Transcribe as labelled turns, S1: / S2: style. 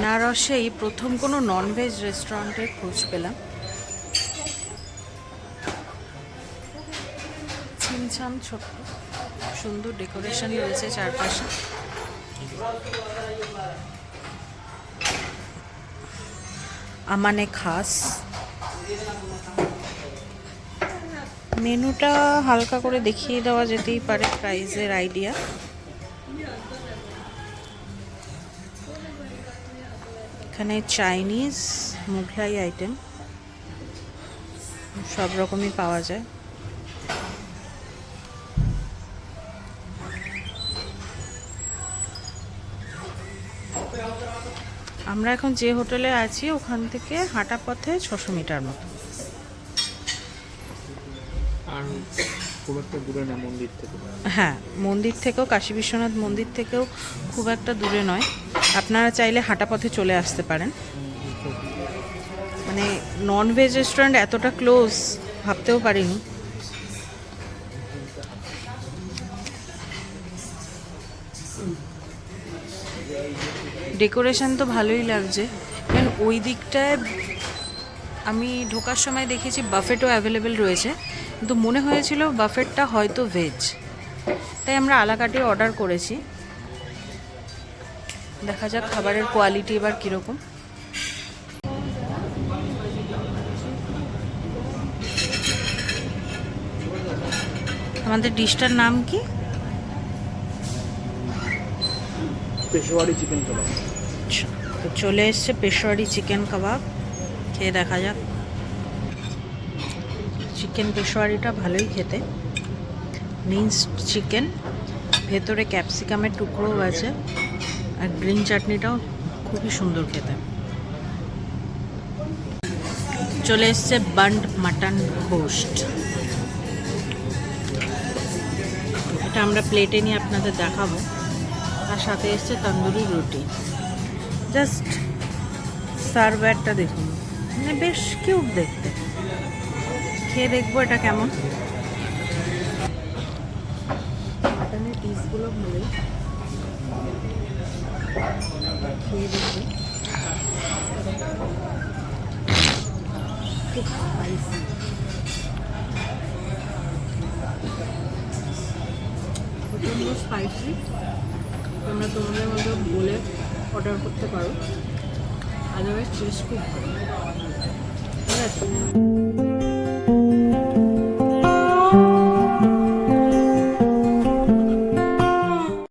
S1: বেনারসেই প্রথম কোনো ননভেজ রেস্টুরেন্টের খোঁজ পেলাম। ছিমছাম ছোট্ট, সুন্দর ডেকোরেশন রয়েছে চারপাশে। আমানে খাস মেনুটা হালকা করে দেখিয়ে দেওয়া যেতেই পারে, প্রাইসের আইডিয়া। এখানে চাইনিজ, মুঘলাই আইটেম সব রকমই পাওয়া যায়। আমরা এখন যে হোটেলে আছি ওখান থেকে হাঁটা পথে 600 মিটার মতো। হ্যাঁ, মন্দির থেকেও, কাশী বিশ্বনাথ মন্দির থেকেও খুব একটা দূরে নয়। আপনারা চাইলে হাঁটা পথে চলে আসতে পারেন। মানে ননভেজ রেস্টুরেন্ট এতটা ক্লোজ ভাবতেও পারিনি। ডেকোরেশন তো ভালোই লাগছে। কারণ ওই দিকটায় আমি ঢোকার সময় দেখেছি বাফেটও অ্যাভেলেবেল রয়েছে, কিন্তু মনে হয়েছিল বাফেটটা হয়তো ভেজ, তাই আমরা আলাকাটে অর্ডার করেছি। দেখা যাক খাবারের কোয়ালিটি এবার কীরকম। আমাদের ডিশটার নাম কি?
S2: পেশোয়ারি চিকেন কাবাব।
S1: তো চলে এসছে পেশোয়ারি চিকেন কাবাব, খেয়ে দেখা যাক। চিকেন পেশোয়ারিটা ভালোই খেতে, মিন্সড চিকেন, ভেতরে ক্যাপসিকামের টুকরোও আছে, আর গ্রিন চাটনিটাও খুবই সুন্দর খেতে। চলে এসছে বান্ড মাটন রোস্ট, এটা আমরা প্লেটে নিয়ে আপনাদের দেখাবো। তার সাথে এসছে তন্দুরি রুটি। জাস্ট সার্ভারটা দেখুন, মানে বেশ কিউট দেখতে। খেয়ে দেখবো এটা কেমন। মাটনের পিসগুলো ভালোই, খেয়ে দেখবো। খুব স্পাইসি, প্রচণ্ড স্পাইসি। তোমরা তোমাদের মতো বলে অর্ডার করতে পারো, আদারওয়াইজ টেস্ট খুব ভালো। ঠিক আছে।